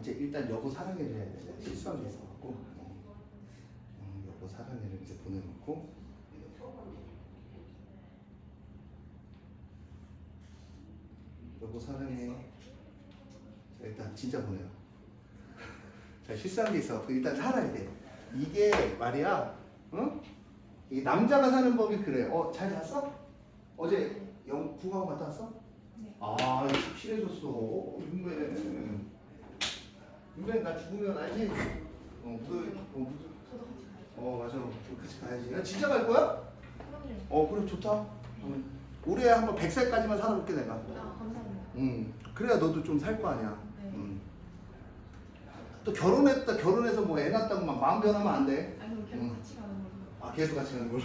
이제 일단 여보 사랑해를 해야 돼. 실수한 게 있어갖고 여보 사랑해를 이제 보내놓고 여보 사랑해. 자 일단 진짜 보내요. 자 실수한 게 있어갖고 일단 살아야 돼. 이게 말이야, 응? 이게 남자가 사는 법이 그래. 잘 잤어? 어제 국어학원 갔다 왔어? 네. 아, 실해졌어. 윤배 나 죽으면 알지? 맞아. 같이 가야지. 나 진짜 갈 거야? 그럼요. 그래 좋다. 올해 한번 100살까지만 살아볼게 내가. 아, 감사합니다. 그래야 너도 좀 살 거 아니야. 네. 또 결혼해서 뭐 애 낳았다고 막 마음 변하면 안 돼. 아니, 그럼 계속 같이 가는 걸로. 아 계속 같이 가는 걸로.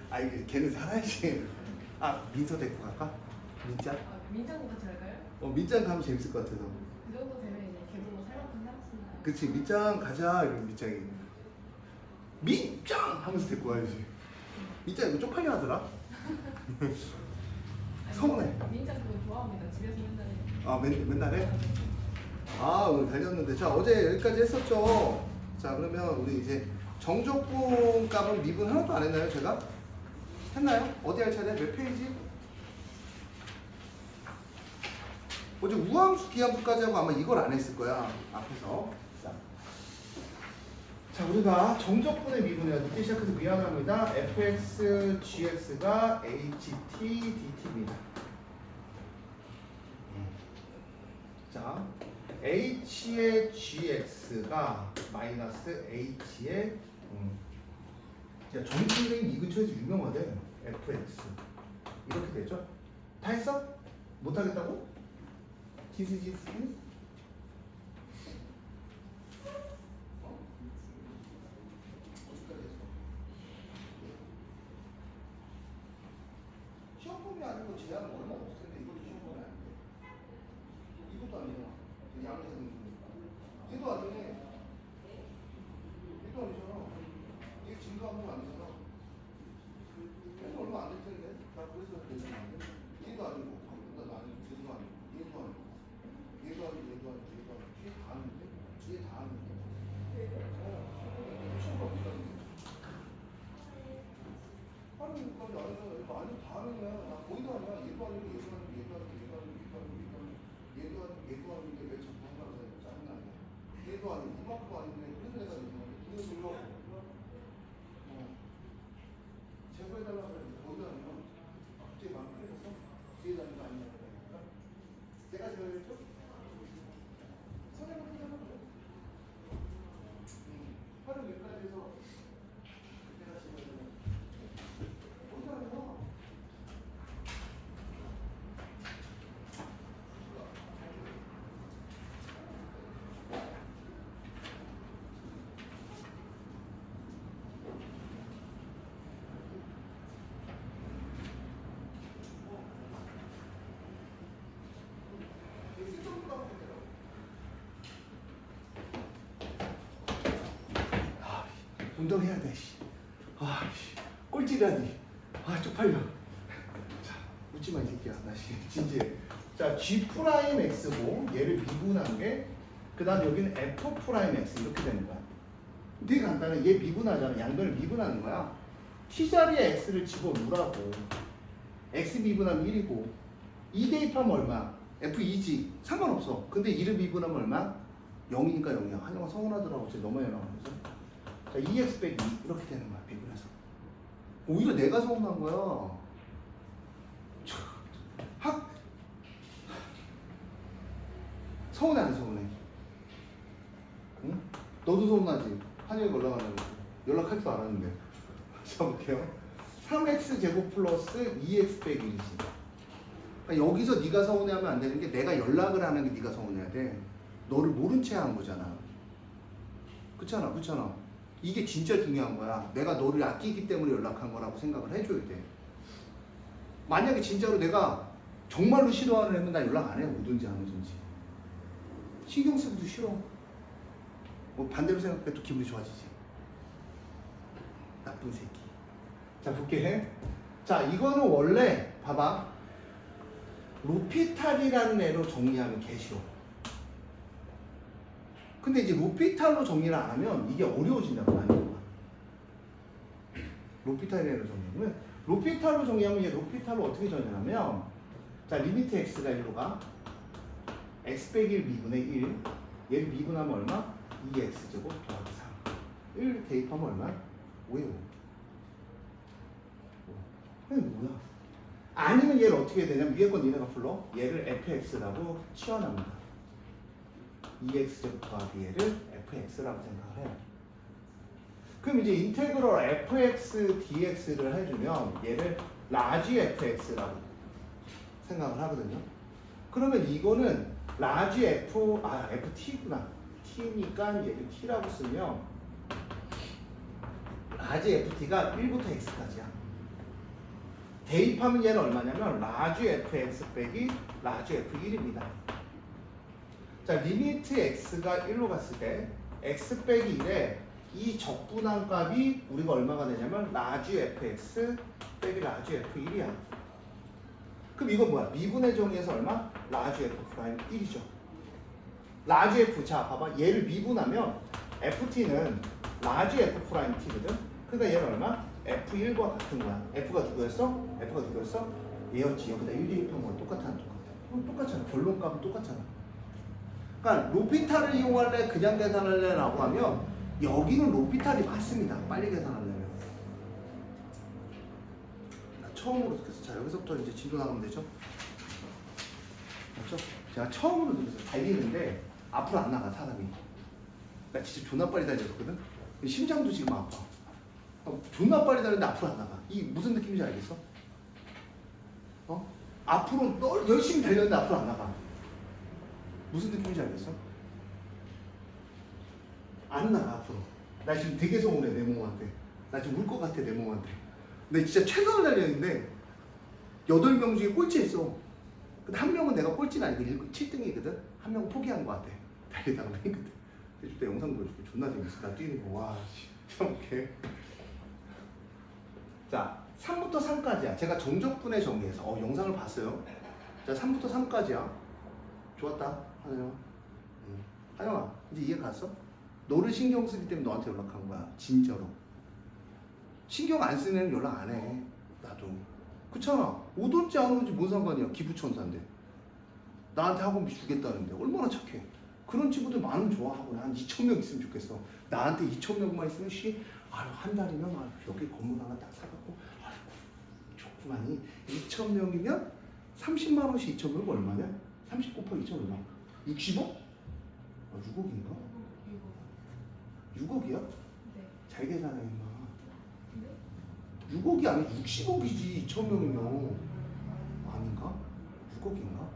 아이 걔는 살아야지. 민서 데리고 갈까? 민짱? 민정도 같이 갈까요? 민짱 가면 재밌을 것 같아서. 그 정도 되면 이제 걔도 살만큼 살았습니다. 그치 민짱 가자 이러면 민짱이 민짱 하면서 데리고 가야지. 민짱 이거 쪽팔려 하더라. 서운해. 민정 그거 좋아합니다. 집에서 맨날 해요. 맨날 해? 오늘 달렸는데 자 어제 여기까지 했었죠. 자 그러면 우리 이제 정적분 값은 미분 하나도 안 했나요 제가? 했나요? 어디 할 차례? 몇 페이지? 어제 우함수 기함수까지 하고 아마 이걸 안 했을 거야 앞에서. 자 우리가 정적분의 미분이야. 늦게 시작해서 미안합니다. fx gx가 ht dt입니다. 자 h의 gx가 마이너스 h의 정수행이 이 근처에서 유명하대. fx 이렇게 되죠? 다 했어? 못하겠다고? 지스 시험범위 아니고 제한은 얼마 없을 텐데 이것도 시험범위 아닌데 이것도 아니잖아. 양에서 얘도 아니네. 얘도 아니잖아. 이게 증가한 건 아니잖아. 얘도 얼마 안 될 텐데. 나 그래서 계산 안 돼. 얘도 아니고 얘도 아니고 얘도 아니고 얘도 아니고 얘도 아니고 얘도 아니고 얘도 아니고 얘 다 아는데? 얘 다 아는데? 시험범위가 하는 것까지 아니잖아. 이거 아니면 다 하는 거야. 나 거의 다 아니야. 얘도 아니고 얘도 아니고 얘도 아니고 얘도 아니고 얘도 아니고 얘도 아니고 얘도 아닌데 왜 자꾸 하려고 해. 짜증나네. 얘도 아니고 이만큼 아닌데 그래서 내가 이거 눌러. 제거해달라고 그랬는데 거의 다 아니야. 갑자기 마음 풀려서 뒤에 다니는 거 아니냐고 그러니까 내가 제거했죠? 선생님 그렇게 하면 그래. 하루 몇까지 해서 내가 제거해달라고. 운동해야 돼. 꼴찌라니. 쪽팔려. 자, 웃지마 이 새끼야. 나 진지해. 자, G 프라임 X고 얘를 미분한 게 그다음 여기는 F 프라임 X 이렇게 되는 거야. 되게 간단해. 얘 미분하잖아. 양변을 미분하는 거야. T 자리에 X를 집어넣으라고. X 미분하면 1이고 2 대입하면 얼마? F 2지. 상관없어. 근데 2를 미분하면 얼마? 0이니까 0이야. 한영아 서운하더라고. 쟤 너무 해놔가면서. 자, 2x 빼기 2 이렇게 되는 거야. 비분해서. 오히려 내가 서운한 거야. 서운해 안 서운해? 응? 너도 서운하지? 한영이가 연락하냐고. 연락할 줄 알았는데. 자 볼게요. 3x 제곱 플러스 2x 빼기 1이지. 그러니까 여기서 네가 서운해하면 안 되는 게 내가 연락을 하는 게 네가 서운해야 돼. 너를 모른 채 한 거잖아. 그렇잖아. 이게 진짜 중요한 거야. 내가 너를 아끼기 때문에 연락한 거라고 생각을 해줘야 돼. 만약에 진짜로 내가 정말로 싫어하는 애면 나 연락 안 해. 뭐든지 하든지. 신경 쓰기도 싫어. 뭐 반대로 생각해 또 기분이 좋아지지. 나쁜 새끼. 자 볼게. 자 이거는 원래 봐봐. 로피탈이라는 애로 정리하면 개 싫어. 근데 이제 로피탈로 정리를 안 하면 이게 어려워진다고 하는 거야. 로피탈로 정리하면 로피탈로 정리하면 이제 로피탈로 어떻게 정리하냐면 자 리미트 x가 1로 가 x 빼기 1 미분의 1 얘를 미분하면 얼마? 2x제곱 더하기 3 1 대입하면 얼마? 5에 5 이게 뭐야? 아니면 얘를 어떻게 해야 되냐면 위에 건 니네가 불러 얘를 fx라고 치환합니다. 2x제곱 더하기 얘를 fx라고 생각을 해요. 그럼 이제 인테그럴 fx dx를 해주면 얘를 라지 fx라고 생각을 하거든요. 그러면 이거는 라지 ft구나. t니까 얘를 t라고 쓰면 라지 ft가 1부터 x까지야. 대입하면 얘는 얼마냐면 라지 fx 빼기 라지 f1입니다. 자, 리미트 x가 1로 갔을 때 x 빼기 1에 이 적분한 값이 우리가 얼마가 되냐면 라지 fx 빼기 라지 f1이야. 그럼 이건 뭐야? 미분의 정의에서 얼마? 라지 f 프라임 1이죠. 라지 f, 자 봐봐, 얘를 미분하면 ft는 라지 f 프라임 t거든. 그러니까 얘는 얼마? f1과 같은 거야. f가 누구였어? f가 누구였어? 얘였지. 여기다 1 대입한 거랑 똑같아 안 똑같아? 똑같잖아. 결론값은 똑같잖아. 그러니까 로피탈을 이용할래 그냥 계산할래 라고 하면 여기는 로피탈이 맞습니다. 빨리 계산하려면. 처음으로 그래서 자 여기서부터 이제 진도 나가면 되죠. 맞죠? 제가 처음으로 그래서 달리는데 앞으로 안 나가 사람이. 나 진짜 존나 빨리 달렸거든. 심장도 지금 아파. 존나 빨리 달리는데 앞으로 안 나가. 이 무슨 느낌인지 알겠어? 앞으로 열심히 달렸는데 앞으로 안 나가. 무슨 느낌인지 알겠어? 안 나가 앞으로. 나 지금 되게 서운해 내 몸한테. 나 지금 울 것 같아 내 몸한테. 근데 진짜 최선을 달렸는데 8명 중에 꼴찌했어. 근데 한 명은 내가 꼴찌가 아니고 7등이거든. 한 명은 포기한 것 같아. 달리다가 그때 그때 영상 보여줄게. 존나 재밌어. 나 뛰는 거. 와 진짜 웃겨. 자 3부터 3까지야. 제가 정적분의 정의에서 영상을 봤어요. 자 3부터 3까지야. 좋았다 하영아. 하영아 이제 이해 갔어? 너를 신경 쓰기 때문에 너한테 연락한 거야. 진짜로. 신경 안 쓰는 애는 연락 안 해. 나도. 그렇잖아. 오든지 안 오든지 뭔 상관이야. 기부천사인데. 나한테 학원비 주겠다는데 얼마나 착해. 그런 친구들 많으면 좋아하고 한 2,000명 있으면 좋겠어. 나한테 2,000명만 있으면 한 달이면 여기 건물 하나 딱 사갖고 좋구만이. 2,000명이면 30만 원씩 2,000명 얼마냐? 30 곱하기 2,000 얼마? 60억? 6억인가? 6억이야? 네. 잘 계산해 임마. 네? 6억이 아니고 60억이지 2,000명이면. 아닌가? 6억인가?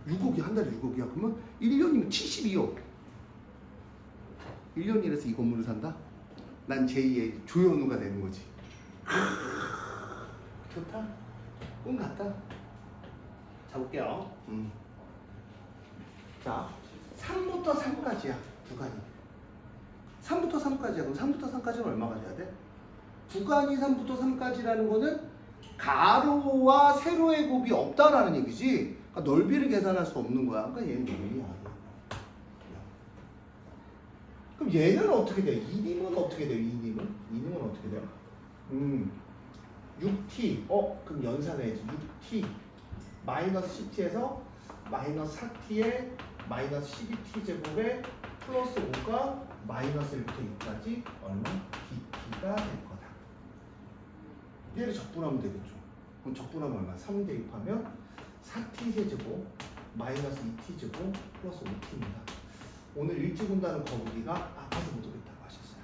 6억이 한 달에 6억이야. 그러면 1년이면 72억. 1년 일해서 이 건물을 산다? 난 제2의 조현우가 되는 거지. 좋다. 꿈 같다. 자 볼게요. 자 3부터 3까지야. 구간이 3부터 3까지야. 그럼 3부터 3까지는 얼마가 돼야 돼? 구간이 3부터 3까지라는 거는 가로와 세로의 곱이 없다라는 얘기지. 그러니까 넓이를 계산할 수 없는 거야. 그러니까 얘는 넓이야. 그럼 얘는 어떻게 돼? 이님은 어떻게 돼요? 이님은 어떻게 돼요? 6t. 그럼 연산해야지. 6t 마이너스 10t에서 마이너스 4t에 마이너스 12t 제곱에 플러스 5가 마이너스 1부터 6까지 얼마? dt가 될 거다. 얘를 적분하면 되겠죠. 그럼 적분하면 얼마? 3 대입하면 4t 세제곱 마이너스 2t 제곱 플러스 5t입니다. 오늘 일찍 온다는 거북이가 아파서 못 오겠다고 하셨어요.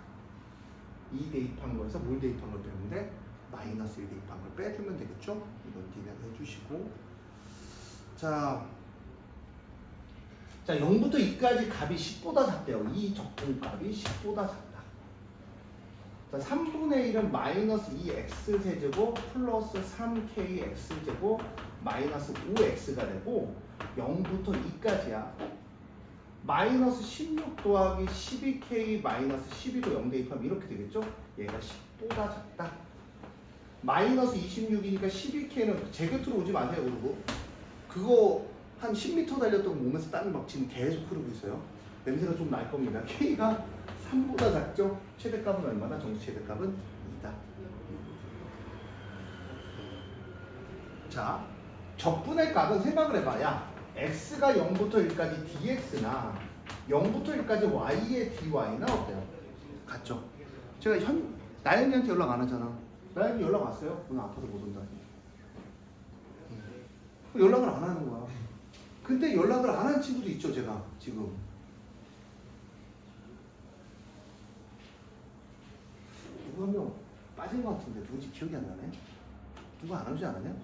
2 대입한 거에서 뭘 대입한 걸 빼는데 마이너스 1 대입한 걸 빼주면 되겠죠? 이건 디렉 해주시고 자 0부터 2까지 값이 10보다 작대요. 이 적분값이 10보다 작다. 자 3분의 1은 마이너스 2x 세제곱 플러스 3k x제곱 마이너스 5x가 되고 0부터 2까지야. 마이너스 16 더하기 12k 마이너스 12도 0 대입하면 이렇게 되겠죠? 얘가 10보다 작다. 마이너스 26이니까 12k는 제 곁으로 오지 마세요. 그리고 그거 한 10m 달렸던 몸에서 땀이 막 지금 계속 흐르고 있어요. 냄새가 좀 날 겁니다. K가 3보다 작죠? 최대값은 얼마나? 정수 최대값은 2다. 자, 적분의 값은 생각을 해봐야 x가 0부터 1까지 dx나 0부터 1까지 y의 dy나 어때요? 같죠? 제가 나연이한테 연락 안 하잖아. 나연이 연락 왔어요? 오늘 아파서 못 온다니. 연락을 안 하는 거야. 근데 연락을 안 하는 친구도 있죠, 제가 지금. 누구 한 명 빠진 것 같은데 누군지 기억이 안 나네. 누가 안 오지 않았냐?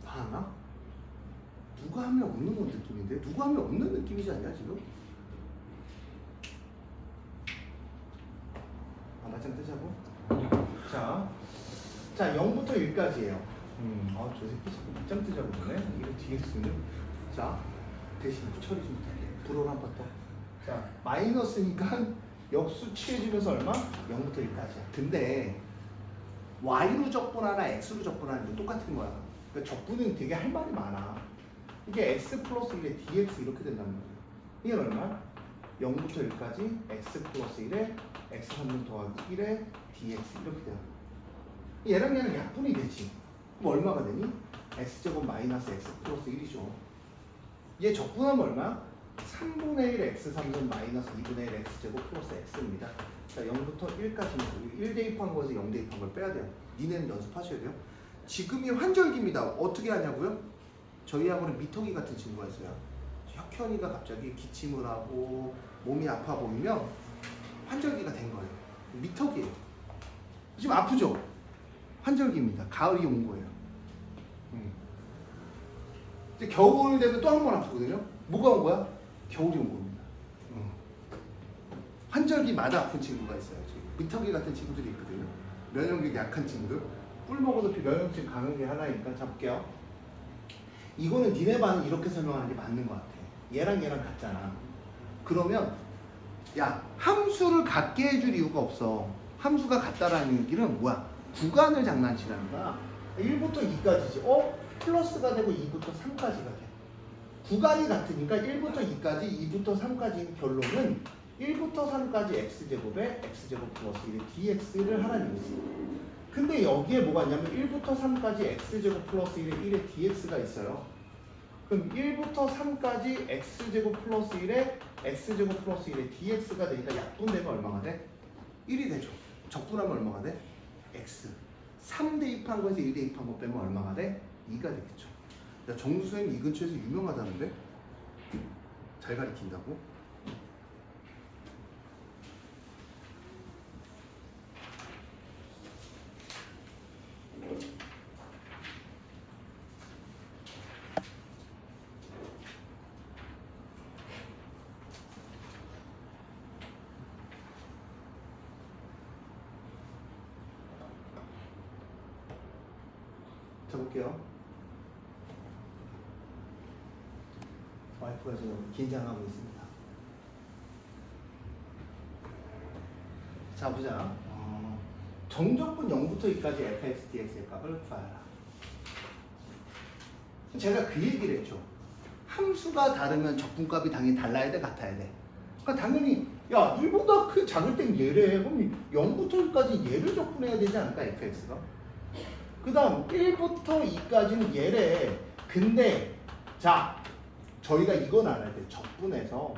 다 아나? 누가 한 명 없는 건 느낌인데? 누가 한 명 없는 느낌이지 않냐 지금? 아, 맞짱 뜨자고? 자 0부터 1까지예요. 저 새끼 자꾸 맞짱 뜨자고 그러네. 이거 dx는 자 대신 처리 좀 부탁해. 불어를 한 번 더. 자 마이너스니까 역수 취해주면서 얼마? 0부터 1까지야. 근데 y로 적분하나 x로 적분하는 건 똑같은 거야. 그러니까 적분은 되게 할 말이 많아. 이게 x 플러스 1에 dx 이렇게 된다는 거야. 이게 얼마? 0부터 1까지 x 플러스 1에 x 3분 더하기 1에 dx 이렇게 돼요. 얘랑 얘랑 약분이 되지. 그럼 얼마가 되니? x제곱 마이너스 x 플러스 1이죠. 얘 적분하면 얼마? 3분의 1 x 3분 마이너스 2분의 1 x제곱 플러스 x입니다. 자 0부터 1까지는 1 대입한 거에서 0 대입한 걸 빼야 돼요. 니네는 연습하셔야 돼요. 지금이 환절기입니다. 어떻게 하냐고요? 저희 학원에 미터기 같은 친구가 있어요. 혁현이가 갑자기 기침을 하고 몸이 아파 보이면 환절기가 된 거예요. 미터기예요. 지금 아프죠? 환절기입니다. 가을이 온 거예요. 이제 겨울 되면 또 한 번 아프거든요. 뭐가 온 거야? 겨울이 온 겁니다. 환절기마다 아픈 친구가 있어요. 지금 미터기 같은 친구들이 있거든요. 면역력이 약한 친구들. 꿀 먹어도 면역력 강한 게 하나니까 잡을게요. 이거는 니네 반은 이렇게 설명하는 게 맞는 것 같아. 얘랑 얘랑 같잖아. 그러면 야 함수를 같게 해줄 이유가 없어. 함수가 같다라는 얘기는 뭐야? 구간을 장난치라는 거야. 1부터 2까지지. 플러스가 되고 2부터 3까지가 돼. 구간이 같으니까 1부터 2까지, 2부터 3까지 결론은 1부터 3까지 x제곱에 x제곱 플러스 1의 dx를 하라는 얘기지. 근데 여기에 뭐가 있냐면 1부터 3까지 x제곱 플러스 1의 dx가 있어요. 그럼 1부터 3까지 x제곱 플러스 1에 x제곱 플러스 1의 dx가 되니까 약분되면 얼마가 돼? 1이 되죠. 적분하면 얼마가 돼? x. 3 대입한 거에서 1 대입한 거 빼면 얼마가 돼? 2가 되겠죠. 야, 정수 선생님 이 근처에서 유명하다는데? 잘 가리킨다고? 자 볼게요. 와이프가 지금 긴장하고 있습니다. 자 보자. 정적분 0부터 2까지 fx, dx의 값을 구하라. 제가 그 얘기를 했죠. 함수가 다르면 적분값이 당연히 달라야 돼, 같아야 돼. 그러니까 당연히 야 1보다 그 작을 땐 얘래. 그럼 0부터 1까지 얘를 적분해야 되지 않을까, fx가? 그 다음 1부터 2까지는 얘래. 근데 자 저희가 이건 알아야 돼. 적분해서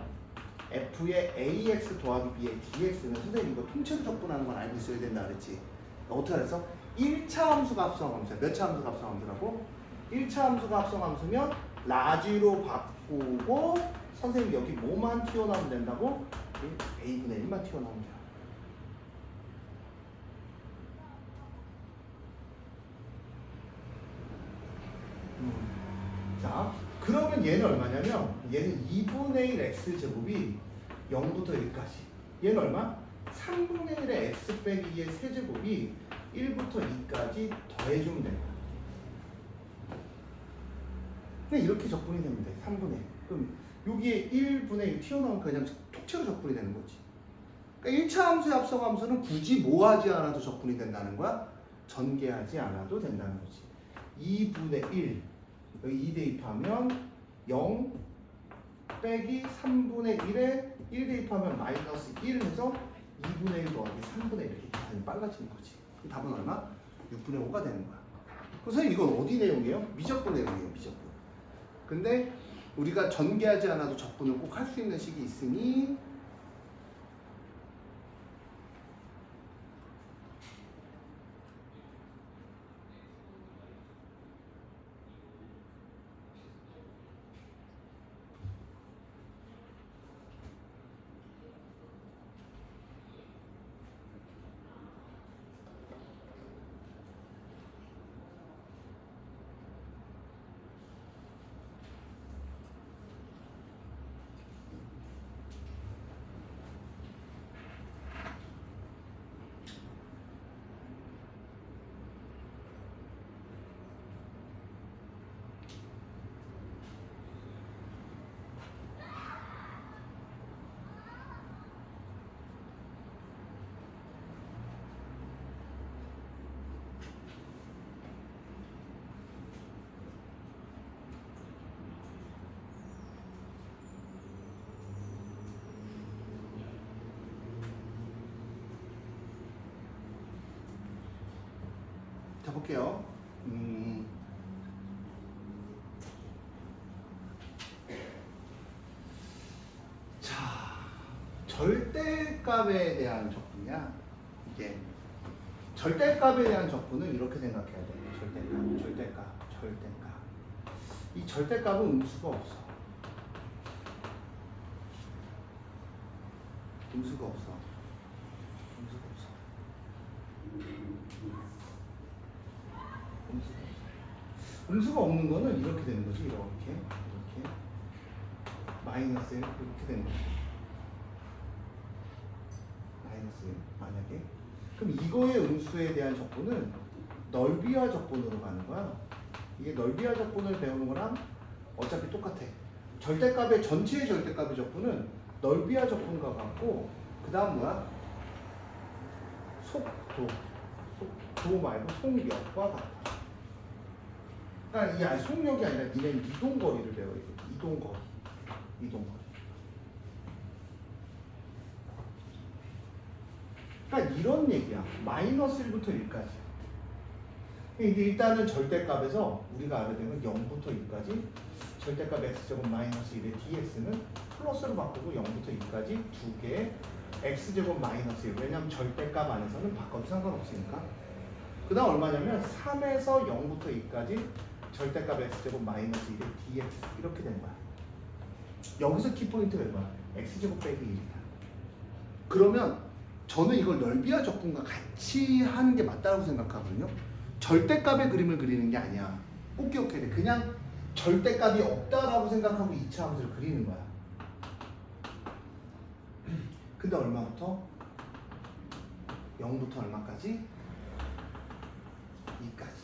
f의 ax 더하기 b의 dx는 선생님 이거 통째로 적분하는 건 알고 있어야 된다 그랬지. 어떻게 알았어? 1차 함수가 합성함수야. 몇 차 함수가 합성함수라고? 1차 함수가 합성함수면 라지로 바꾸고 선생님 여기 뭐만 튀어나오면 된다고? a분의 1만 튀어나오면 돼. 자, 그러면 얘는 얼마냐면 얘는 2분의 1 x제곱이 0부터 1까지. 얘는 얼마? 3분의 1의 x 빼기 2의 세제곱이 1부터 2까지 더해주면 돼요. 그냥 이렇게 적분이 되면 돼. 3분의 1. 그럼 여기에 1분의 1 튀어나오면 그냥 통째로 적분이 되는 거지. 그러니까 1차 함수의 합성함수는 굳이 뭐 하지 않아도 적분이 된다는 거야? 전개하지 않아도 된다는 거지. 2분의 1 여기 2 대입하면 0, 빼기 3분의 1에 1 대입하면 마이너스 1 해서 2분의 1 더하기 3분의 1 이렇게 계산이 빨라지는 거지. 그럼 답은 얼마? 6분의 5가 되는 거야. 그럼 선생님 이건 어디 내용이에요? 미적분 내용이에요. 미적분. 근데 우리가 전개하지 않아도 적분을 꼭 할 수 있는 식이 있으니 자 볼게요. 자 절대값에 대한 적분이야. 이게 절대값에 대한 적분은 이렇게 생각해야 돼. 절대값. 이 절대값은 음수가 없어. 음수가 없어. 음수가 없는 거는 이렇게 되는 거지. 이렇게 마이너스 1 이렇게 되는 거지. 마이너스 1 만약에 그럼 이거의 음수에 대한 적분은 넓이와 적분으로 가는 거야. 이게 넓이와 적분을 배우는 거랑 어차피 똑같아. 절대값의 전체의 절대값의 적분은 넓이와 적분과 같고 그 다음 뭐야? 속도 말고 속력과 같아. 그러니까 이 속력이 아니라 니네는 이동거리를 배워야 돼. 이동거리. 그러니까 이런 얘기야. 마이너스 1부터 1까지. 이게 일단은 절대값에서 우리가 알아야 되는 0부터 2까지 절대값 x제곱 마이너스 1의 dx는 플러스로 바꾸고 0부터 2까지 두 개의 x제곱 마이너스 1. 왜냐하면 절대값 안에서는 바꿔도 상관없으니까. 그 다음 얼마냐면 3에서 0부터 2까지 절대값 x제곱 마이너스 1의 dx 이렇게 된 거야. 여기서 키포인트가 뭐야? x제곱 빼기 1이다. 그러면 저는 이걸 넓이와 적분과 같이 하는 게 맞다고 생각하거든요. 절대값의 그림을 그리는 게 아니야. 꼭 기억해야 돼. 그냥 절대값이 없다라고 생각하고 2차 함수를 그리는 거야. 근데 얼마부터? 0부터 얼마까지? 2까지.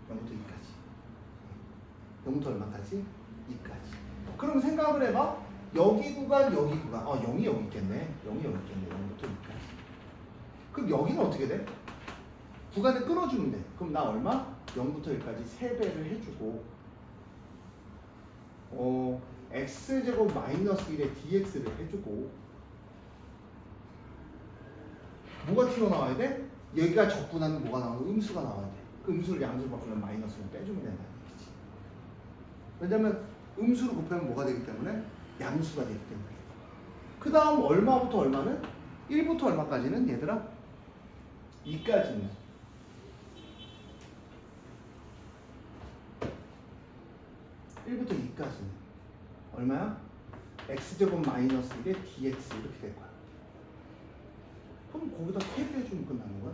0부터 2까지. 0부터 얼마까지? 2까지. 그럼 생각을 해봐. 여기 구간, 여기 구간. 0이 여기 있겠네. 0부터 2까지. 그럼 여기는 어떻게 돼? 구간을 끊어주면 돼. 그럼 나 얼마? 0부터 1까지 3배를 해주고 x제곱 마이너스 1의 dx를 해주고 뭐가 튀어나와야 돼? 여기가 적분하면 뭐가 나와야 돼? 음수가 나와야 돼. 그 음수를 양수로 바꾸면 마이너스를 빼주면 된다는 얘기지. 왜냐면 음수로 곱하면 뭐가 되기 때문에 양수가 되기 때문에. 그 다음 얼마부터 얼마는? 1부터 얼마까지는 얘들아? 2까지는 1부터 2까지는 얼마야? x제곱 마이너스 1의 dx 이렇게 될 거야. 그럼 거기다 대비해주면 끝나는 거야.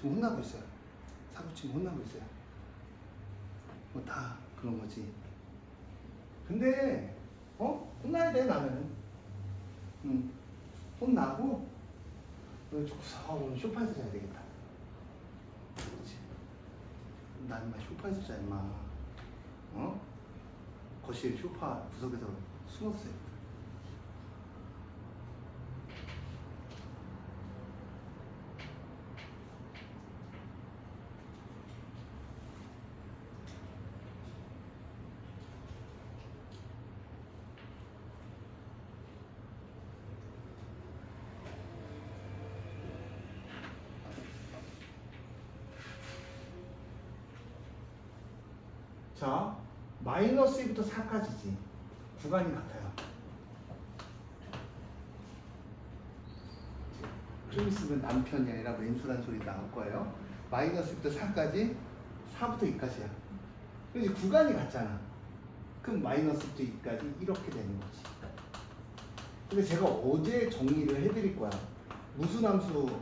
지금 혼나고 있어요. 사고 치면 혼나고 있어요. 뭐 다 그런 거지. 근데 혼나야 돼 나는. 혼나고 오늘 오늘 소파에서 자야 되겠다. 그렇지. 난 인마 소파에서 자 인마. 거실 소파 구석에서 숨었어요. 자, 마이너스 2부터 4까지지. 구간이 같아요. 좀 있으면 남편이 아니라 왼수란 소리 나올 거예요. 마이너스 2부터 4까지, 4부터 2까지야. 그래서 구간이 같잖아. 그럼 마이너스부터 2까지 이렇게 되는 거지. 근데 제가 어제 정리를 해드릴 거야. 무슨 함수?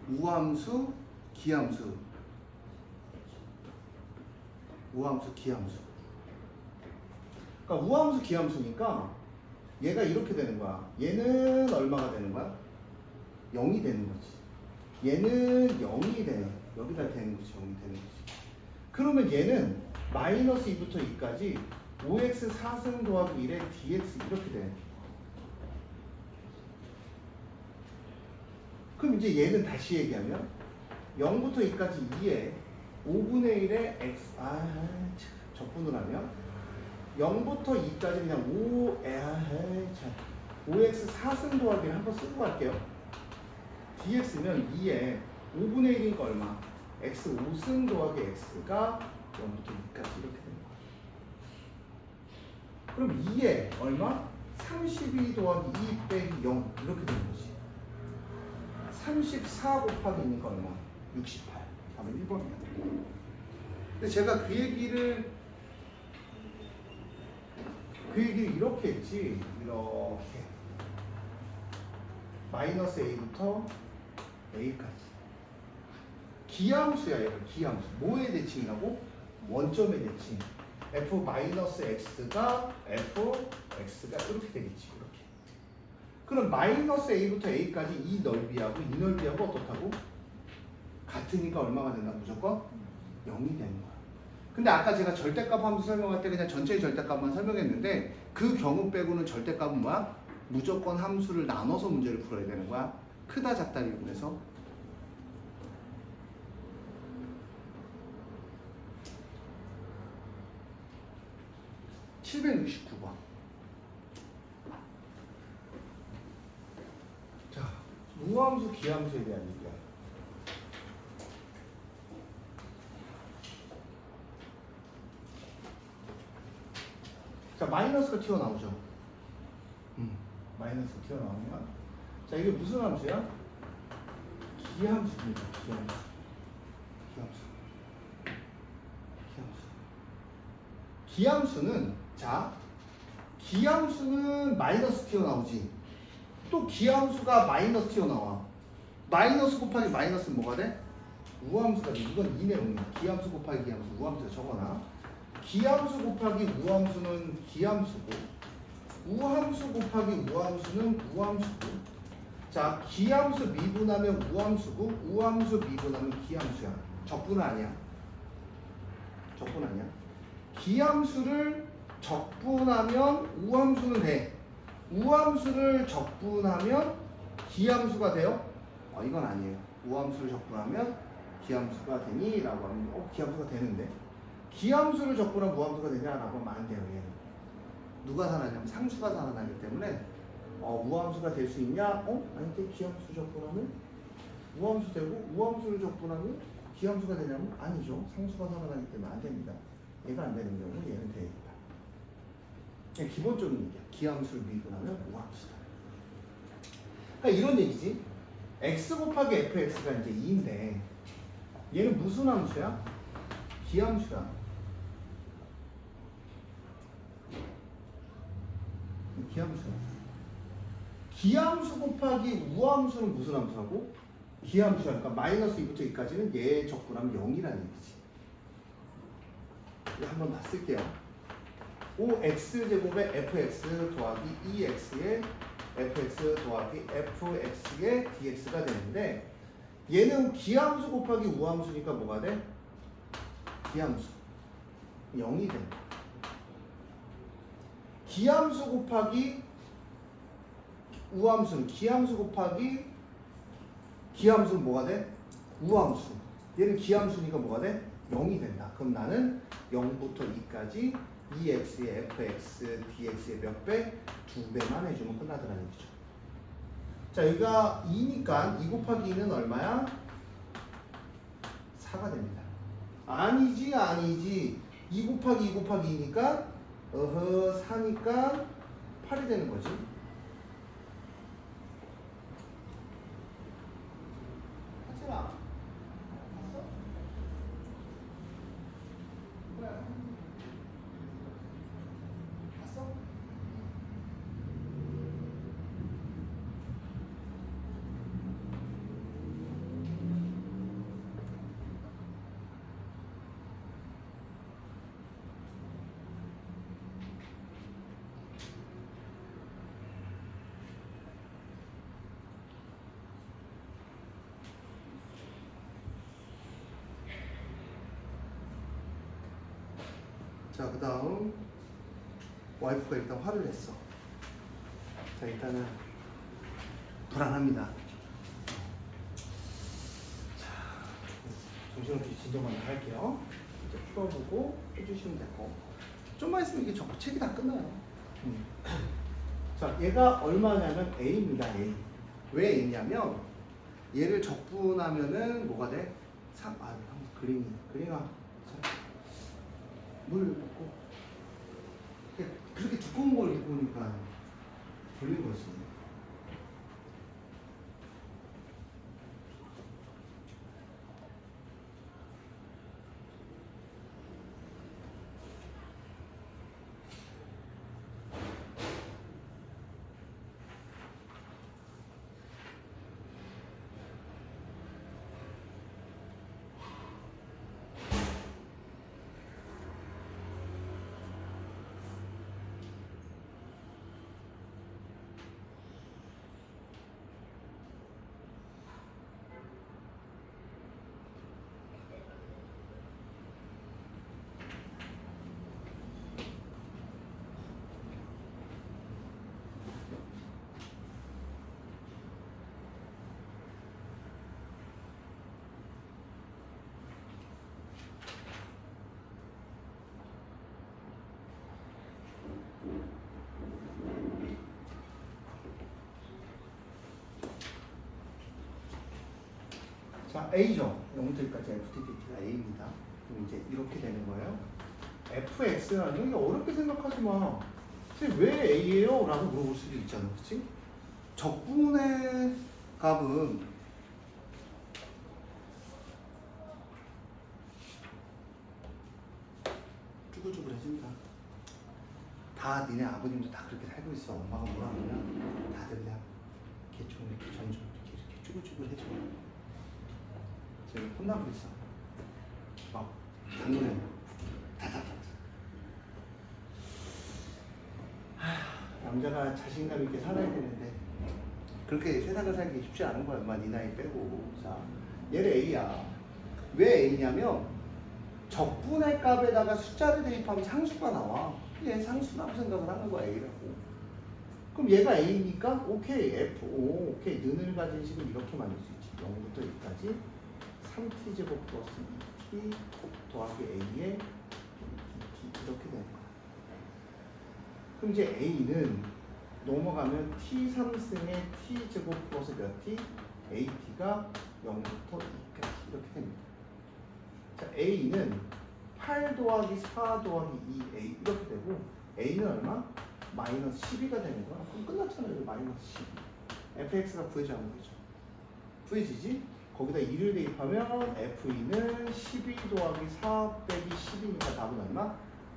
우함수, 기함수. 우함수, 기함수. 그러니까 우함수, 기함수니까 얘가 이렇게 되는 거야. 얘는 얼마가 되는 거야? 0이 되는 거지. 얘는 0이 되는, 여기다 되는 거지. 0이 되는 거지. 그러면 얘는 마이너스 2부터 2까지 5x 4승 더하기 1에 dx 이렇게 돼. 그럼 이제 얘는 다시 얘기하면 0부터 2까지 2에 5분의 1에 x 적분을 하면 0부터 2까지 그냥 5x 4승 더하기를 한번 쓰고 갈게요. dx면 2에 5분의 1이니까 얼마? x 5승 더하기 x가 0부터 2까지 이렇게 되는 거야. 그럼 2에 얼마? 32 더하기 2 빼기 0 이렇게 되는 거지. 34 곱하기 2니까 얼마? 68. 답은 1번이야. 근데 제가 그 얘기를 이렇게 했지. 이렇게. 마이너스 a부터 a까지. 기함수야, 얘가 기함수. 뭐의 대칭이라고? 원점의 대칭. fx가 이렇게 되겠지. 이렇게. 그럼 마이너스 a부터 a까지 이 넓이하고 이 넓이하고 어떻다고? 같으니까 얼마가 된다? 무조건 0이 되는 거야. 근데 아까 제가 절대값 함수 설명할 때 그냥 전체의 절대값만 설명했는데 그 경우 빼고는 절대값은 뭐야? 무조건 함수를 나눠서 문제를 풀어야 되는 거야. 크다 작다를 이용해서. (769번) 자, 우함수, 기함수에 대한 얘기야. 자, 마이너스가 튀어나오죠. 마이너스가 튀어나오면 자, 이게 무슨 함수야? 기함수입니다. 기함수. 기함수는 자, 기함수는 마이너스 튀어나오지. 또 기함수가 마이너스 튀어나와. 마이너스 곱하기 마이너스는 뭐가 돼? 우함수가 돼. 이건 이 내용이야. 기함수 곱하기 기함수. 우함수 적어놔. 기함수 곱하기 우함수는 기함수고, 우함수 곱하기 우함수는 우함수고. 자, 기함수 미분하면 우함수고, 우함수 미분하면 기함수야. 적분 아니야. 적분 아니야. 기함수를 적분하면 우함수는 돼. 우함수를 적분하면 기함수가 돼요? 이건 아니에요. 우함수를 적분하면 기함수가 되니? 라고 하면 기함수가 되는데 기함수를 적분하면 우함수가 되냐? 라고 하면 안 돼요. 얘는. 누가 살아나냐면 상수가 살아나기 때문에 우함수가 될 수 있냐? 아닌데 기함수 적분하면 우함수 되고 우함수를 적분하면 기함수가 되냐면 아니죠. 상수가 살아나기 때문에 안 됩니다. 얘가 안 되는 경우 얘는 되겠다. 그냥 기본적인 얘기야. 기함수를 미분하면 우함수다. 그러니까 이런 얘기지. x 곱하기 fx가 이제 2인데 얘는 무슨 함수야? 기함수야. 기함수. 기함수 곱하기 우함수는 무슨 함수라고? 기함수야. 그러니까 마이너스 2부터 2까지는 얘 적분하면 0이라는 얘기지. 이거 한번 다 쓸게요. 5x제곱에 fx 더하기 2x의 fx 더하기 fx의 dx가 되는데 얘는 기함수 곱하기 우함수니까 뭐가 돼? 기함수 0이 된다. 기함수 곱하기 우함수는 기함수 곱하기 기함수는 뭐가 돼? 우함수. 얘는 기함수니까 뭐가 돼? 0이 된다. 그럼 나는 0부터 2까지 2x의 fx dx의 몇 배? 2배만 해주면 끝나더라는 얘기죠. 자, 여기가 2니까 2 곱하기 2는 얼마야? 4가 됩니다. 아니지. 2 곱하기 2 곱하기 2니까 4니까 8이 되는 거지. 하지마. 봤어? 뭐야? 봤어? 자, 그 다음 와이프가 일단 화를 냈어. 자, 일단은 불안합니다. 자, 정신없이 진정만 할게요. 이제 풀어보고 해주시면 되고 좀만 있으면 이게 책이 다 끝나요. 자, 얘가 얼마냐면 A입니다. A. 왜 A냐면 얘를 적분하면은 뭐가 돼? 그림아. 물 먹고 그렇게 두꺼운 걸 입고 오니까 졸린 거지. 자, A죠. 0부터까지 FTDT가 A입니다. 그럼 이제 이렇게 되는 거예요. FX라는 게 어렵게 생각하지 마. 왜 A예요? 라고 물어볼 수도 있잖아. 그치? 적분의 값은 쭈글쭈글해진다. 다 니네 아버님도 다 그렇게 살고 있어. 엄마가 뭐라 그러면 다들 그냥 개총 이렇게 점점 이렇게 쭈글쭈글해져. 지금 혼나고 있어. 막 당근에 다다다. 남자가 자신감 있게 살아야 되는데 그렇게 세상을 살기 쉽지 않은 거야. 엄마 네 나이 빼고. 자, 얘를 A야. 왜 A냐면 적분의 값에다가 숫자를 대입하면 상수가 나와. 얘 상수라고 생각을 하는 거야. A라고. 그럼 얘가 A니까 오케이 F O 오케이 는을 가진 식은 이렇게 만들 수 있지. 0부터 2까지 3t제곱 플러스 2t 더하기 a의 dt 이렇게 되는 거야. 그럼 이제 a는 넘어가면 t3승의 t제곱 플러스 몇 t? at가 0부터 2까지 이렇게 됩니다. 자, a는 8 더하기 4 더하기 2a 이렇게 되고 a는 얼마? 마이너스 12가 되는 거야. 그럼 끝났잖아요. 마이너스 12. fx가 구해져 안 구해져? 구해지지? 거기다 2를 대입하면 F2는 12 더하기 4 빼기 10이니까 답은 얼마?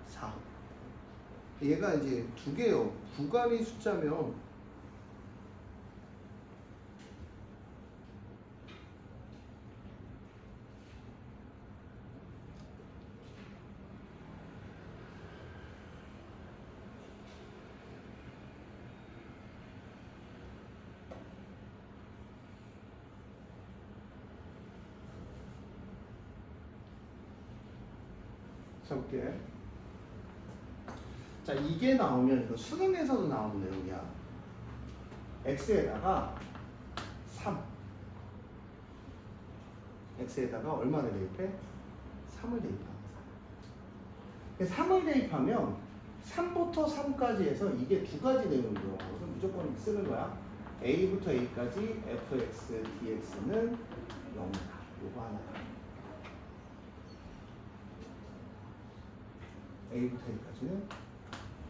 4. 얘가 이제 두 개요. 구간이 숫자면 자 볼게. 자 이게 나오면 이거 수능에서도 나오는 내용이야. x에다가 3 x에다가 얼마를 대입해? 3을 대입합니다. 3을 대입하면 3부터 3까지 해서 이게 두 가지 내용이 들어가고 그럼 무조건 쓰는 거야. a부터 a까지 fx dx는 0이다. 요거 하나. a부터 a까지는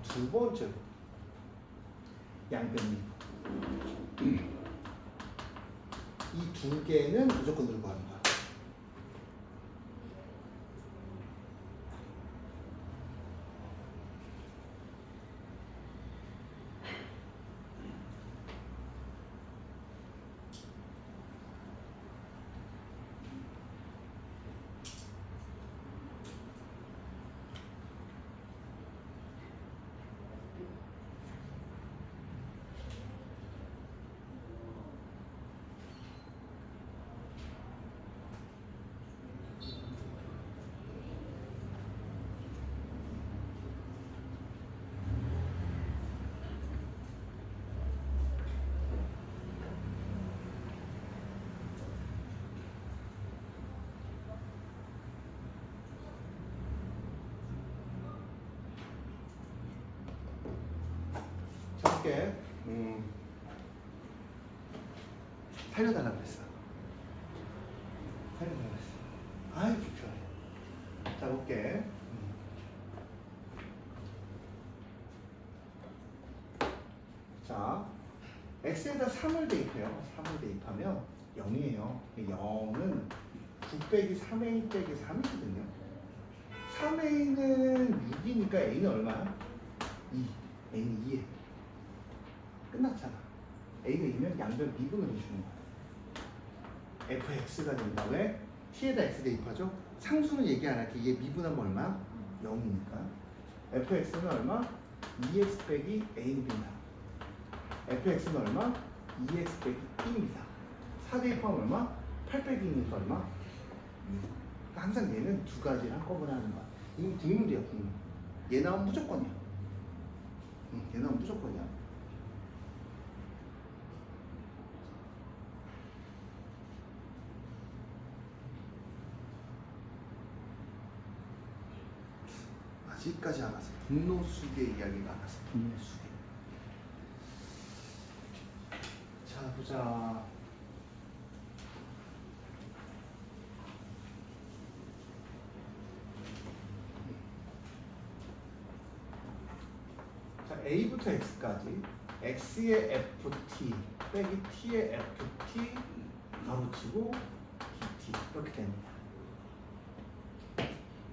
두 번째로 양변 미분. 이 두 개는 무조건 들고 가는 거야. 볼게. 살려달라고 했어. 살려달라고 했어. 아이 불편해. 자 볼게. 자 x에다 3을 대입해요. 3을 대입하면 0이에요. 0은 9 빼기 3a 빼기 3이거든요. 3a는 6이니까 a는 얼마야? 2. a는 2에 끝났잖아. a가 2면 양변 미분을 해주는 거야. fx가 된다. 왜? t에다 x 대입하죠? 상수는 얘기 안 할게. 이게 미분하면 얼마? 0이니까. fx는 얼마? 2x 빼기 a는 b다. fx는 얼마? 2x 빼기 b입니다. 4 대입하면 얼마? 8 빼기 2니까 얼마? 6. 그러니까 항상 얘는 두 가지를 한꺼번에 하는 거야. 이건 국문이야, 국문. 얘 나오면 무조건이야. 얘 나오면 무조건이야. 아직까지 안 왔어. 분노수의 이야기가 안 왔어. 분노수의. 자 보자. 자 a부터 x까지 x의 ft 빼기 t의 ft 가로치고 dt 이렇게 됩니다.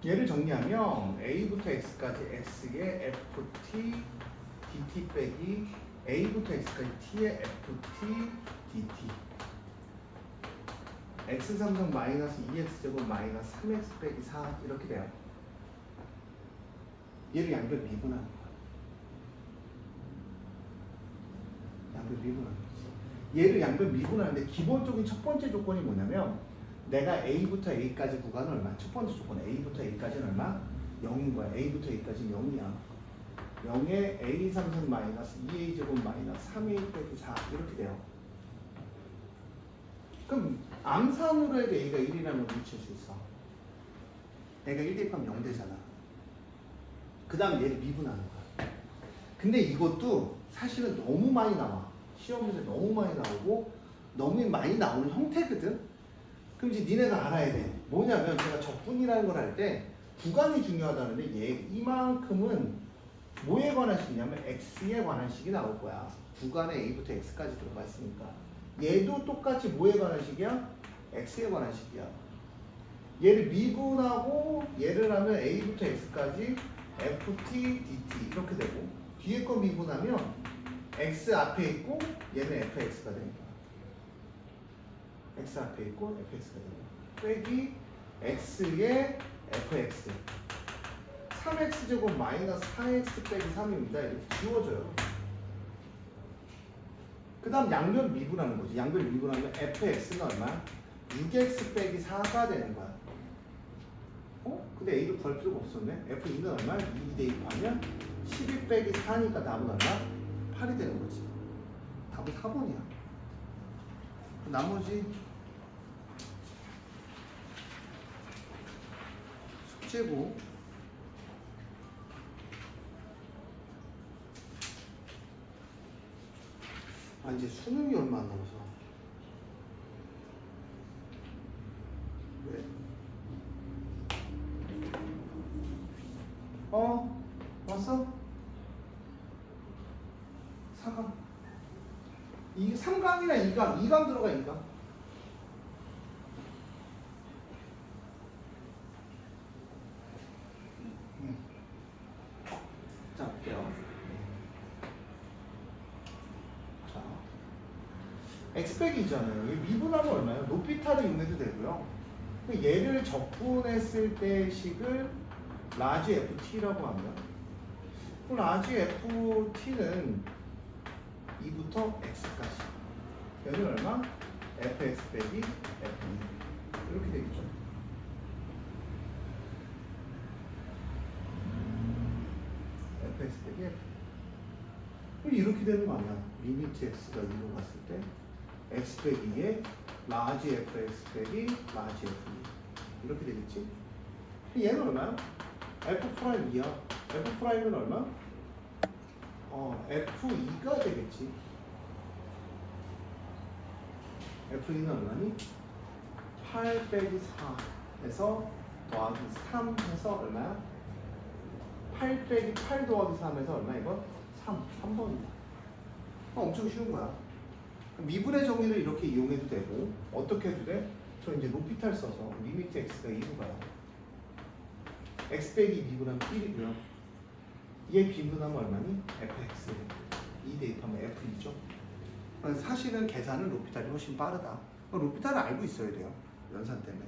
얘를 정리하면 a부터 x까지 x의 ft dt 빼기 a부터 x까지 t의 ft dt x3성 마이너스 2x제곱 마이너스 3x 빼기 4 이렇게 돼요. 얘를 양변 미분하는 거야. 양변 미분하는 거지. 얘를 양변 미분하는데 기본적인 첫 번째 조건이 뭐냐면 내가 a부터 a까지 구간은 얼마? 첫 번째 조건 a부터 a까지는 얼마? 0인 거야. a부터 a까지는 0이야. 0에 a 3선 마이너스 2a 제곱 마이너스 3a 빼기 4 이렇게 돼요. 그럼 암산으로 해도 a가 1이라는 걸 미칠 수 있어. 내가 1 대입하면 0 되잖아. 그 다음 얘를 미분하는 거야. 근데 이것도 사실은 너무 많이 나와. 시험 문제 너무 많이 나오고 너무 많이 나오는 형태거든. 그럼 이제 니네가 알아야 돼. 뭐냐면 제가 적분이라는 걸 할 때 구간이 중요하다는데 얘 이만큼은 뭐에 관한 식이냐면 x에 관한 식이 나올 거야. 구간에 a부터 x까지 들어가 있으니까. 얘도 똑같이 뭐에 관한 식이야? x에 관한 식이야. 얘를 미분하고 얘를 하면 a부터 x까지 ft, dt 이렇게 되고 뒤에 거 미분하면 x 앞에 있고 얘는 fx가 되는 거야. x 앞에 있고 fx가 되는 거야. 빼기 x의 fx 3x제곱 마이너스 4x 빼기 3입니다. 이렇게 지워져요. 그 다음 양변 미분하는 거지. 양변 미분하면 fx는 얼마? 6x 빼기 4가 되는 거야. 근데 A도 구할 필요가 없었네. F2는 얼마? 2 대입하면 12 빼기 4니까 답은 얼마? 8이 되는 거지. 답은 4번이야. 나머지 숙제고 이제 수능이 얼마 안 남아서 왜? 왔어? 4강 이 3강이나 2강 들어가 2강 자 볼게요. 자 x백이잖아요. 미분하면 얼마예요? 높이탈을 이용해도 되고요. 얘를 적분했을 때 식을 라지 ft라고 하면 라지 ft는 2부터 x까지 얘는 얼마? fx 빼기 f2 이렇게 되겠죠. fx 빼기 f 그럼 이렇게 되는 거 아니야? 리미트 x가 2로 갔을 때 x 빼기 2에 라지 fx 빼기 라지 f2 이렇게 되겠지? 얘는 얼마야? f'2야. f'은 얼마? f2가 되겠지. f2는 얼마니? 8 빼기 4에서 더하기 3 해서 얼마야? 8 빼기 8 더하기 3에서 얼마 이거? 3번이다. 엄청 쉬운 거야. 미분의 정의를 이렇게 이용해도 되고 어떻게 해도 돼? 저 이제 높이탈 써서 리미트 x가 2로 가요. x 빼기 미분하면 1이고요. 얘 비분하면 얼마니? fx 2 대입하면 f이죠. 사실은 계산은 로피탈이 훨씬 빠르다. 로피탈을 알고 있어야 돼요. 연산 때문에.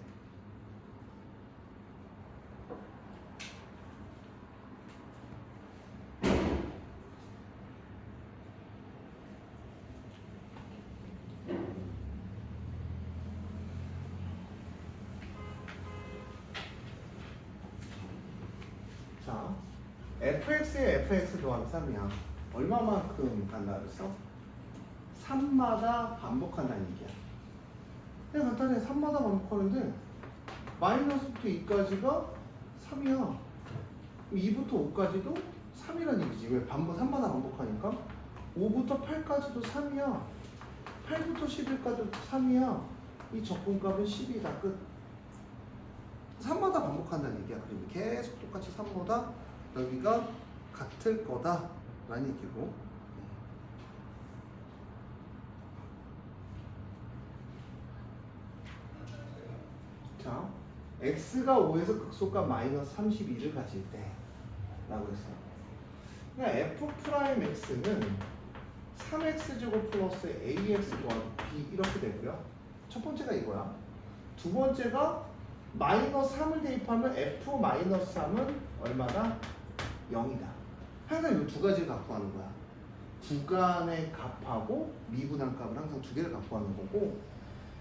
자, fx에 fx 더하기 3이야. 얼마만큼 간다 그랬어? 3마다 반복한다는 얘기야. 그냥 간단해. 3마다 반복하는데 마이너스부터 2까지가 3이야. 2부터 5까지도 3이란 얘기지. 왜? 3마다 반복하니까 5부터 8까지도 3이야. 8부터 11까지도 3이야. 이 적분값은 10이다. 끝. 3마다 반복한다는 얘기야. 그러면 계속 똑같이 3보다 여기가 같을 거다 라는 얘기고. 자, x가 5에서 극소값 마이너스 32를 가질 때 라고 했어요. 그러니까 f'x는 3x제곱 플러스 ax 더하기 b 이렇게 되고요. 첫 번째가 이거야. 두 번째가 마이너스 3을 대입하면 f 마이너스 3은 얼마다? 0이다. 항상 이 두 가지를 갖고 하는 거야. 구간의 값하고 미분한 값을 항상 두 개를 갖고 하는 거고,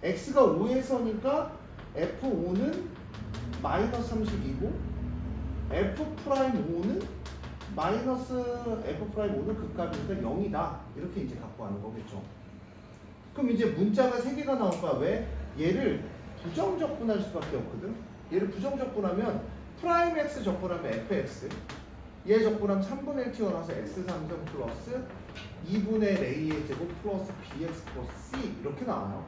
x가 5에서니까 f5는 마이너스 32고 f'5는 마이너스 f'5는 그 값이니까 0이다. 이렇게 이제 갖고 하는 거겠죠. 그럼 이제 문자가 3개가 나올 거야. 왜? 얘를 부정 적분할 수밖에 없거든. 얘를 부정 적분하면 프라임 x 적분하면 fx, 얘 적분하면 3분의 1 튀어나와서 x3점 플러스 2분의 a의 제곱 플러스 bx 플러스 c 이렇게 나와요.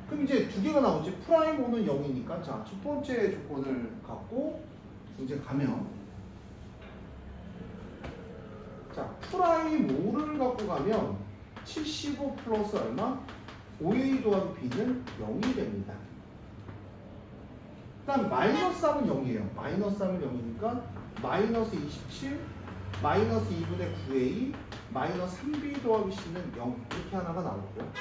그럼 이제 두 개가 나오지. 프라임 5는 0이니까 자, 첫 번째 조건을 갖고 이제 가면 자, 프라임 5를 갖고 가면 75 플러스 얼마? 5a 더하기 b는 0이 됩니다. 일단 마이너스 3은 0이에요. 마이너스 3은 0이니까 마이너스 27 마이너스 2분의 9a 마이너스 3b 더하기 c는 0 이렇게 하나가 나오고요.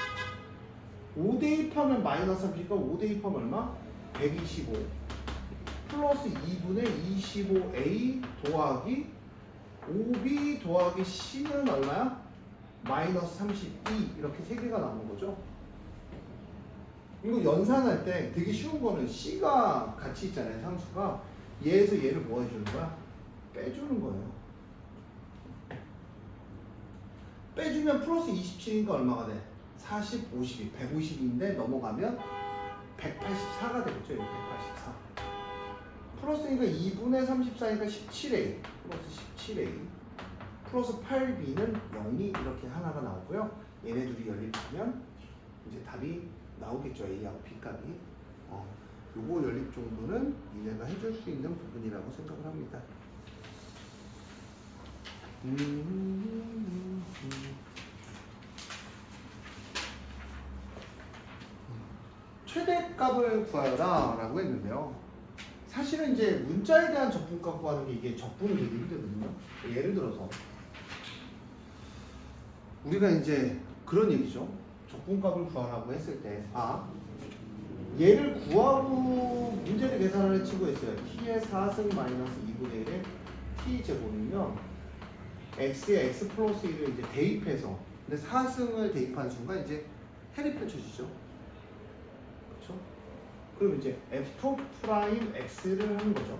5 대입하면 마이너스 30이니까 5 대입하면 얼마? 125 플러스 2분의 25a 더하기 5b 더하기 c는 얼마야? 마이너스 32 이렇게 세 개가 나오는 거죠. 이거 연산할 때 되게 쉬운 거는 C가 같이 있잖아요, 상수가. 얘에서 얘를 뭐 해주는 거야? 빼주는 거예요. 빼주면 플러스 27이니까 얼마가 돼? 40, 52, 150인데 넘어가면 184가 되겠죠. 이거 184. 플러스니까 2분의 34니까 17A 플러스 17A 플러스 8B는 0이 이렇게 하나가 나오고요. 얘네 둘이 연립하면 이제 답이 나오겠죠. A하고 B값이. 요거 연립 정도는 니네가 해줄 수 있는 부분이라고 생각을 합니다. 최대값을 구하라 라고 했는데요. 사실은 이제 문자에 대한 적분값 구하는 게 이게 적분이 되게 힘들거든요. 예를 들어서 우리가 이제 그런 얘기죠. 적분값을 구하라고 했을 때 얘를 구하고 문제를 계산하는 친구가 있어요. t의 4승 마이너스 2분의 1의 t제곱이면 x에 x 플러스 1을 이제 대입해서 근데 4승을 대입한 순간 이제 해리 펼쳐지죠. 그렇죠? 그럼 이제 f 프라임 x를 하는 거죠.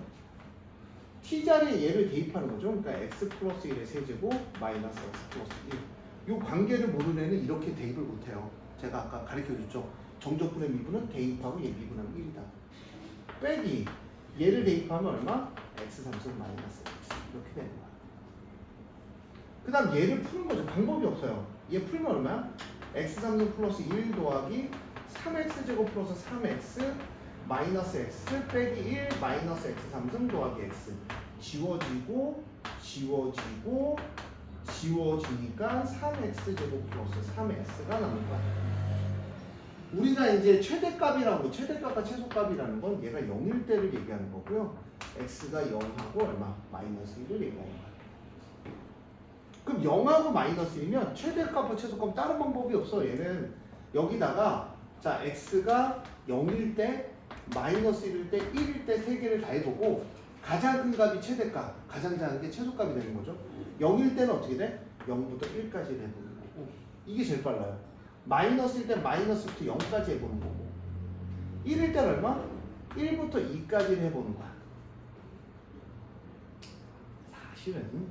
t 자리에 얘를 대입하는 거죠. 그러니까 x 플러스 1의 세제곱 마이너스 x 플러스 1. 이 관계를 모르는 애는 이렇게 대입을 못해요. 제가 아까 가르쳐줬죠. 정적분의 미분은 대입하고 얘 미분하면 1이다. 빼기 얘를 대입하면 얼마? x 3승 마이너스 x 이렇게 되는 거야. 그 다음 얘를 푸는 거죠. 방법이 없어요. 얘 풀면 얼마야? x 3승 플러스 1 더하기 3x제곱 플러스 3x 마이너스 x 빼기 1 마이너스 x 3승 더하기 x 지워지고 지워지고 지워지니까 3x제곱 플러스 3x가 남는 거야. 우리가 이제 최대값이라고 최대값과 최소값이라는 건 얘가 0일 때를 얘기하는 거고요. x가 0하고 얼마? 마이너스 1을 얘기하는 거야. 그럼 0하고 마이너스 1이면 최대값과 최소값 다른 방법이 없어. 얘는 여기다가 자 x가 0일 때 마이너스 1일 때 1일 때 세 개를 다 해보고 가장 큰 값이 최대값, 가장 작은 게 최소값이 되는 거죠. 0일 때는 어떻게 돼? 0부터 1까지 해보는 거고 이게 제일 빨라요. 마이너스일 때 마이너스부터 0까지 해보는 거고 1일 때는 얼마? 1부터 2까지 해보는 거야. 사실은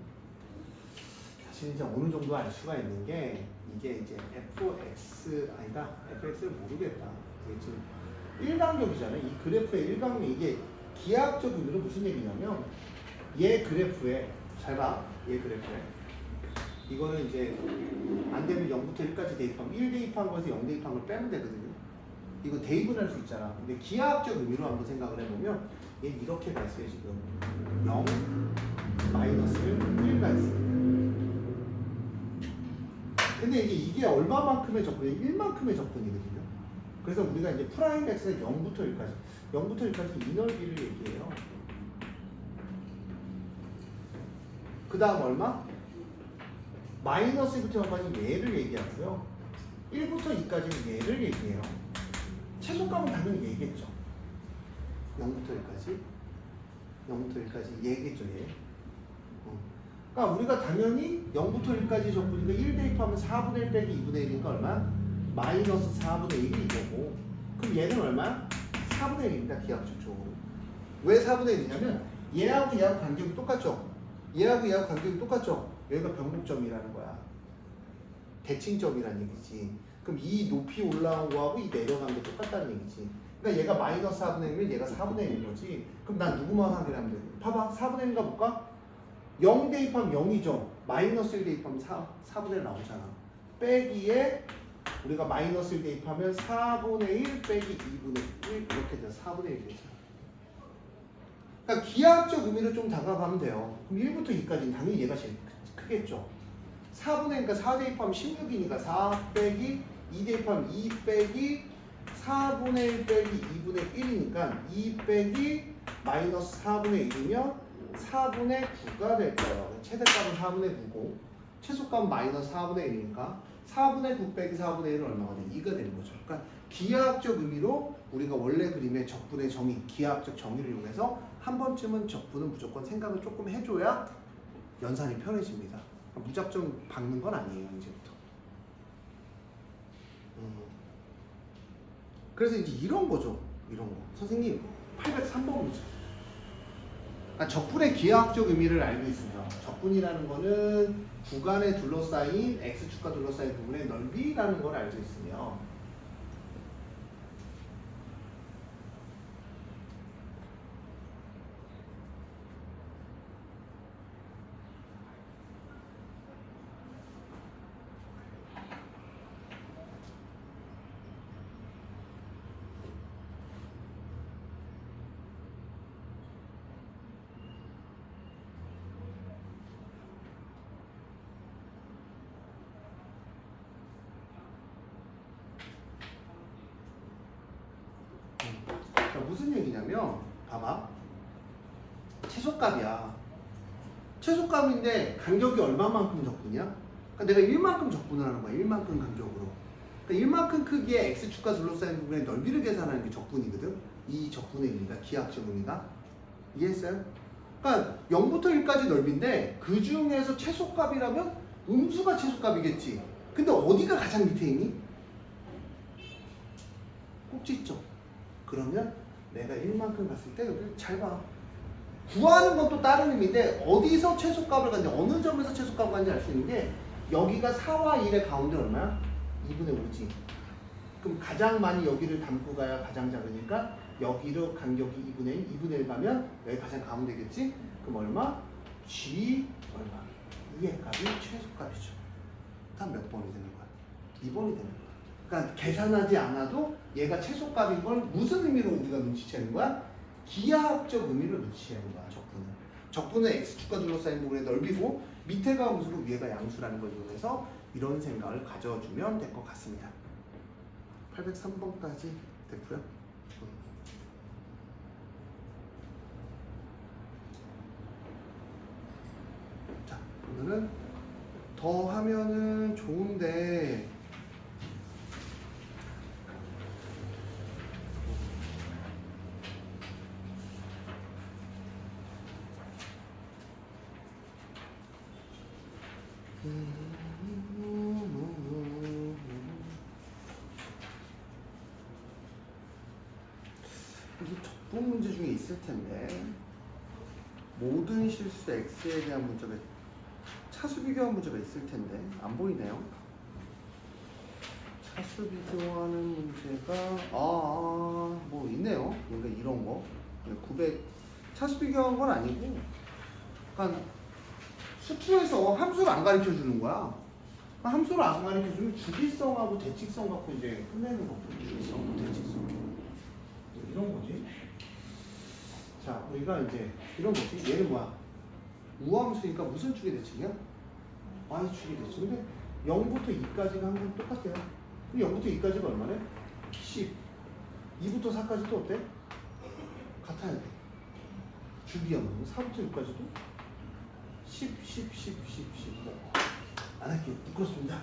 이제 어느 정도 알 수가 있는 게 이게 이제 fx를 모르겠다. 이게 지금 일간격이잖아요. 이 그래프의 일간격 이게 기하학적 의미로 무슨 얘기냐면 얘 그래프에 잘 봐. 얘 그래프에 이거는 이제 안 되면 0부터 1까지 대입하면 1 대입한 거에서 0 대입한 걸 빼면 되거든요. 이거 대입은 할 수 있잖아. 근데 기하학적 의미로 한번 생각을 해보면 얘는 이렇게 가 있어요. 지금 0 마이너스 1가 있어요. 근데 이게 얼마만큼의 접근이 1만큼의 접근이거든요. 그래서 우리가 이제 프라임 x가 0부터 1까지 이 넓이를 얘기해요. 그 다음 얼마? 마이너스 1부터 얘를 얘기하고요. 1부터 2까지는 얘를 얘기해요. 최소값은 당연히 얘겠죠. 0부터 1까지. 0부터 1까지 얘겠죠, 얘. 그러니까 우리가 당연히 0부터 1까지 적분이니까 1 대입하면 4분의 1 빼기 2분의 1이니까 얼마? 마이너스 4분의 1이 이거고. 그럼 얘는 얼마? 4분의 1입니다, 기하학적으로. 왜 4분의 1이냐면 얘하고 얘하고 간격이 똑같죠? 얘하고 얘하고 간격이 똑같죠? 여기가 변곡점이라는 거야. 대칭점이라는 얘기지. 그럼 이 높이 올라온 거하고 이 내려간 게 똑같다는 얘기지. 그러니까 얘가 마이너스 4분의 1이면 얘가 4분의 1인 거지. 그럼 난 누구만 확인하면 돼? 봐봐. 4분의 1인가 볼까? 0 대입하면 0이죠. 마이너스 1 대입하면 4분의 1 나오잖아. 빼기에 우리가 마이너스 1 대입하면 4분의 1 빼기 2분의 1 이렇게 돼서 4분의 1이 되잖아. 그러니까 기하학적 의미를 좀 다가가면 돼요. 그럼 1부터 2까지는 당연히 얘가 제일 크겠죠. 4분의 1, 그러니까 4 대입하면 16이니까 4 빼기 2 대입하면 2 빼기 4분의 1 빼기 2분의 1이니까 2 빼기 마이너스 4분의 1이면 4분의 9가 될 거예요. 최대값은 4분의 9고 최소값은 마이너스 4분의 1이니까 4분의 9 빼기 4분의 1은 얼마가 돼? 2가 되는 거죠. 그러니까 기하학적 의미로 우리가 원래 그림의 적분의 정의, 기하학적 정의를 이용해서 한 번쯤은 적분은 무조건 생각을 조금 해줘야 연산이 편해집니다. 무작정 박는 건 아니에요, 이제부터. 그래서 이제 이런 거죠. 이런 거. 선생님 803번 문제. 적분의 기하학적 의미를 알고 있습니다. 적분이라는 거는 구간에 둘러싸인 x축과 둘러싸인 부분의 넓이라는 걸 알고 있으며 그러니까 무슨 얘기냐면 봐봐. 최소값이야. 최소값인데 간격이 얼마만큼 적분이야? 그러니까 내가 1만큼 적분을 하는 거야. 1만큼 간격으로. 그러니까 1만큼 크기의 x축과 둘러싸인 부분의 넓이를 계산하는 게 적분이거든. 이 적분의 의미가 기하학적 의미가. 이해했어요? 그러니까 0부터 1까지 넓이인데 그 중에서 최소값이라면 음수가 최소값이겠지. 근데 어디가 가장 밑에 있니? 꼭지점. 그러면 내가 1만큼 갔을 때 여기를 잘 봐. 구하는 건 또 다른 의미인데 어디서 최소값을 갖는지 어느 점에서 최소값을 갖는지 알 수 있는 게 여기가 4와 1의 가운데 얼마야? 2분의 5지. 그럼 가장 많이 여기를 담고 가야 가장 작으니까 여기로 간격이 2분의 1, 2분의 1 가면 여기 가장 가운데겠지? 그럼 얼마? G 얼마? 2의 값이 최소값이죠. 다음 몇 번이 되는 거야? 2번이 되는 거야. 그러니까 계산하지 않아도 얘가 최소값인 걸 무슨 의미로 우리가 눈치채는 거야? 기하학적 의미로 눈치채는 거야. 적분은. 적분은 x축과 둘러싸인 부분의 넓이고 밑에가 음수고 위에가 양수라는 걸 이용해서 이런 생각을 가져주면 될 것 같습니다. 803번까지 됐고요. 자, 오늘은 더 하면은 좋은데 이게 적분 문제 중에 있을 텐데 모든 실수 x에 대한 문제가 차수 비교한 문제가 있을 텐데 안 보이네요. 차수 비교하는 문제가 뭐 있네요. 그러니까 이런 거 900 차수 비교한 건 아니고 약간 수투에서 함수를 안 가르쳐 주는 거야. 함수를 안 가르쳐 주면 주기성하고 대칙성 갖고 이제 끝내는 거거든. 주기성, 대칙성. 이런 거지. 자, 우리가 이제 이런 거지. 얘는 뭐야? 우함수니까 무슨 축이 대칭이야? y축이 대칭. 근데 0부터 2까지가 항상 똑같아요. 그럼 0부터 2까지가 얼마래? 10. 2부터 4까지도 어때? 같아야 돼. 주기형. 4부터 6까지도 10, 10, 10, 10, 10. 안 할게요. 부끄럽습니다.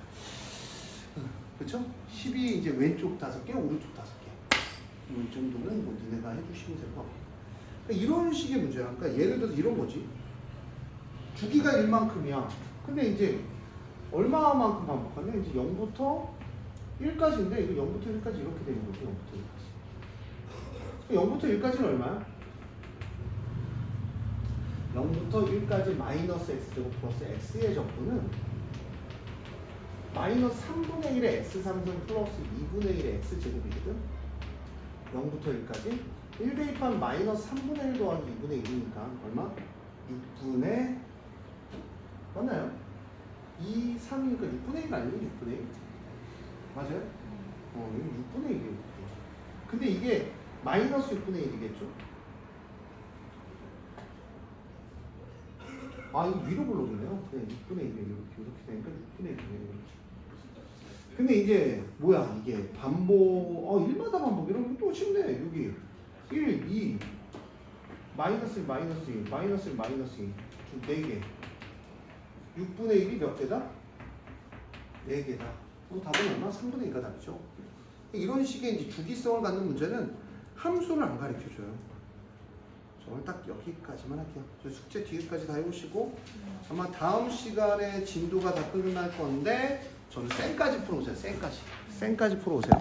그쵸? 10이 이제 왼쪽 5개, 오른쪽 5개. 이 정도는 뭐 니네가 해주시면 될 것 같고. 그러니까 이런 식의 문제야. 그러니까 예를 들어서 이런 거지. 주기가 1만큼이야. 근데 이제 얼마만큼 반복하냐? 이제 0부터 1까지인데 이거 0부터 1까지 이렇게 되는 거지. 0부터 1까지. 0부터 1까지는 얼마야? 0부터 1까지 마이너스 x제곱 플러스 x의 적분은 마이너스 3분의 1의 x3승 플러스 2분의 1의 x제곱이거든. 0부터 1까지 1 대입한 마이너스 3분의 1 더하기 2분의 1이니까 얼마? 6분의 맞나요? 2, 3이니까 6분의 1 아니에요? 6분의 1 맞아요? 이거 6분의 1이에요. 근데 이게 마이너스 6분의 1이겠죠? 이거 위로 불러주네요. 그냥 6분의 1이 이렇게 되니까 6분의 1이에요. 근데 이제 뭐야 이게 반복 1마다 반복 이런 거 또 쉽네. 여기 1, 2 마이너스 1, 마이너스 1 마이너스 1, 마이너스 2 4개 6분의 1이 몇 개다? 4개다. 그럼 답은 얼마? 3분의 2가 답이죠. 이런 식의 이제 주기성을 갖는 문제는 함수를 안 가르쳐줘요. 오늘 딱 여기까지만 할게요. 숙제 뒤에까지 다 해보시고 아마 다음 시간에 진도가 다 끝날 건데 저는 쌩까지 풀어오세요. 쌩까지 풀어오세요.